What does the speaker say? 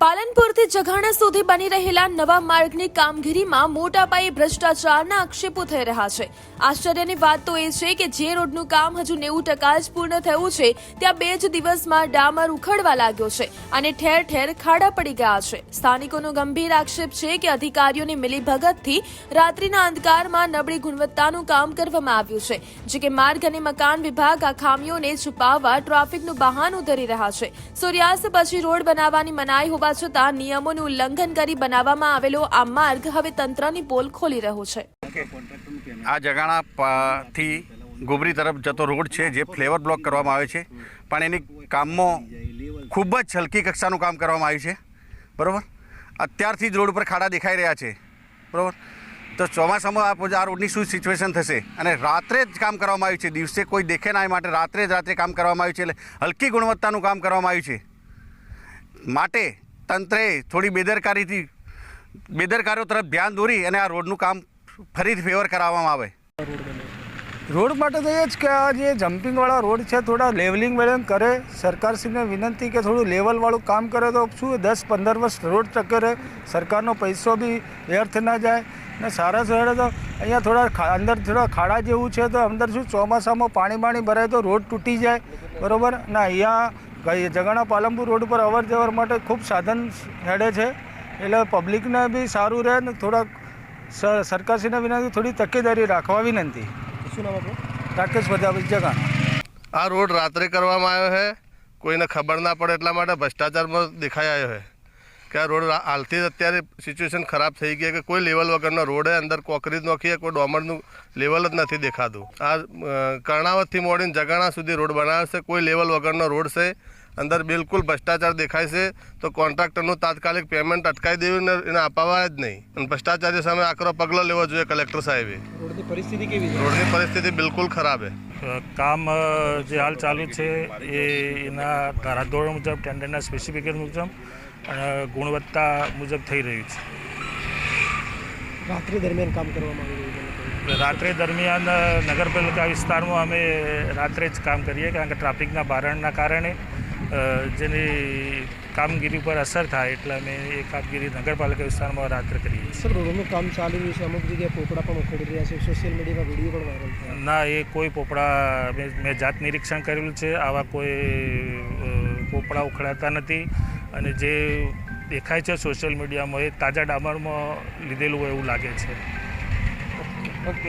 પાલનપુરથી જઘાણા સુધી બની રહેલા નવા માર્ગની કામગીરીમાં મોટા પાયે ભ્રષ્ટાચારના આક્ષેપો થઈ રહ્યા છે। આશ્ચર્યની વાત તો એ છે કે જે રોડનું કામ હજુ 90% જ પૂર્ણ થયું છે ત્યાં 2 જ દિવસમાં ડામર ઉખડવા લાગ્યો છે અને ઠેર ઠેર ખાડા પડી ગયા છે। સ્થાનિકોનો ગંભીર આક્ષેપ છે કે અધિકારીઓની મિલીભગતથી રાત્રિના અંધકારમાં નબળી ગુણવત્તાનું કામ કરવામાં આવ્યું છે, જે કે માર્ગ અને મકાન વિભાગ આ ખામીઓને છુપાવવા ટ્રાફિકનું બહાનું ધરી રહ્યા છે। સૂર્યાસ્ત પછી રોડ બનાવવાની મનાઈ હોવા છતાં નિયમોનું ઉલ્લંઘન કરી બનાવવામાં આવેલો આ માર્ગ હવે તંત્રની પોલ ખોલી રહ્યો છે। આ જગાણાથી ગોબરી તરફ જતો રોડ છે જે ફ્લેવર બ્લોક કરવામાં આવ્યો છે, પણ એની કામમાં ખૂબ જ હલકી કક્ષાનું કામ કરવામાં આવ્યું છે। બરાબર, અત્યારથી જ રોડ ઉપર ખાડા દેખાઈ રહ્યા છે। બરાબર, તો ચોમાસામાં આ રોડની શું સિચ્યુએશન થશે? અને રાત્રે જ કામ કરવામાં આવ્યું છે, દિવસે કોઈ દેખે ના એ માટે રાત્રે કામ કરવામાં આવ્યું છે, એટલે હલકી ગુણવત્તાનું કામ કરવામાં આવ્યું છે। માટે તંત્રે થોડી બેદરકારીઓ તરફ ધ્યાન દોરી અને આ રોડનું કામ ફરીથી ફેવર કરાવવામાં આવે। રોડ માટે તો એ જ કે આ જે જમ્પિંગવાળા રોડ છે થોડા લેવલિંગ કરે। સરકારશ્રીને વિનંતી કે થોડું લેવલવાળું કામ કરે તો શું 10-15 વર્ષ રોડ ટકે રહે, સરકારનો પૈસો બી વ્યર્થ ના જાય ને સારા શહેરે તો અહીંયા થોડા અંદર થોડા ખાડા જેવું છે તો અંદર શું ચોમાસામાં પાણી ભરાય તો રોડ તૂટી જાય। બરાબર ને અહીંયા જગાણા પાલનપુર રોડ પર અવર જવર માટે ખૂબ સાધન હેડે છે, એટલે પબ્લિકને બી સારું રહે ને થોડાક સરકારશ્રીને વિનંતી થોડી તકેદારી રાખવા વિનંતી। શું નામ આપણું? રાકેશ પ્રજાપતિ, જગાણા। આ રોડ રાત્રે કરવામાં આવ્યો છે, કોઈને ખબર ના પડે એટલા માટે ભ્રષ્ટાચારમાં દેખાઈ આવ્યો છે કે આ રોડ હાલથી જ અત્યારે સિચ્યુએશન ખરાબ થઈ ગઈ કે કોઈ લેવલ વગરનો રોડ છે, અંદર કોંક્રીટ નોખીએ કોઈ ડોમરનું લેવલ જ નથી દેખાતું। આ કર્ણાવતથી મોડીને જગાણા સુધી રોડ બનાવ્યો છે, કોઈ લેવલ વગરનો રોડ છે, અંદર બિલકુલ ભ્રષ્ટાચાર દેખાય છે, તો કોન્ટ્રાક્ટરનું તાત્કાલિક પેમેન્ટ અટકાવી દેવું ને એને અપાવાય જ નહીં અને ભ્રષ્ટાચારી સામે આકરો પગલો લેવો જોઈએ કલેક્ટર સાહેબે। રોડની પરિસ્થિતિ કેવી છે? રોડની પરિસ્થિતિ બિલકુલ ખરાબ છે। કામ જે હાલ ચાલુ છે એ એના ધારાધોરણ મુજબ ટેન્ડરના સ્પેસિફિકેશન મુજબ અને ગુણવત્તા મુજબ થઈ રહ્યું છે। રાત્રિ દરમિયાન કામ કરવામાં આવી રહ્યું છે? રાત્રે દરમિયાન નગરપાલિકા વિસ્તારમાં અમે રાત્રે જ કામ કરીએ, કારણ કે ટ્રાફિકના ભારણના કારણે જેની કામગીરી પર અસર થાય એટલે અમે એ કામગીરી નગરપાલિકા વિસ્તારમાં રાત્રે કરીએ છીએ। સર, રોડનું કામ ચાલી રહ્યું છે, અમુક જગ્યાએ પોપડા પણ ઉખડી રહ્યા છે, સોશિયલ મીડિયામાં વિડીયો પણ વાયરલ થયા? ના, એ કોઈ પોપડા મેં જાત નિરીક્ષણ કરેલું છે, આવા કોઈ પોપડા ઉખડાતા નથી અને જે દેખાય છે સોશિયલ મીડિયામાં એ તાજા ડામરમાં લીધેલું હોય એવું લાગે છે। ઓકે।